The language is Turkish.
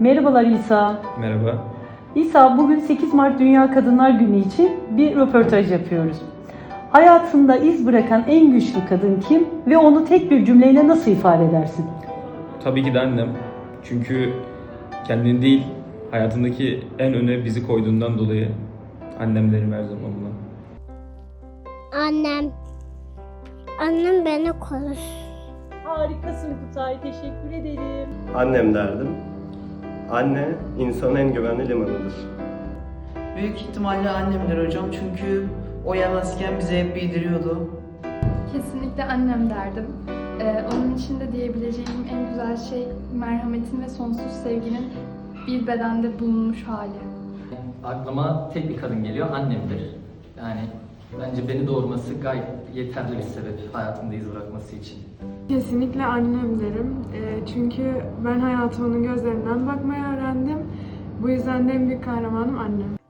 Merhabalar İsa. Merhaba. İsa, bugün 8 Mart Dünya Kadınlar Günü için bir röportaj yapıyoruz. Hayatında iz bırakan en güçlü kadın kim ve onu tek bir cümleyle nasıl ifade edersin? Tabii ki de annem. Çünkü kendini değil, hayatındaki en öne bizi koyduğundan dolayı annem derim her zaman buna. Annem. Annem beni korur. Harikasın Kutay, teşekkür ederim. Annem derdim. Anne, insanın en güvenli limanıdır. Büyük ihtimalle annemdir hocam çünkü o yemezken bize hep yediriyordu. Kesinlikle annem derdim. Onun için de diyebileceğim en güzel şey merhametin ve sonsuz sevginin bir bedende bulunmuş hali. Aklıma tek bir kadın geliyor, annemdir. Yani bence beni doğurması gayet yeterli bir sebep hayatımda iz bırakması için. Kesinlikle annem derim. Çünkü ben hayatımın gözlerinden bakmayı öğrendim. Bu yüzden de en büyük kahramanım annem.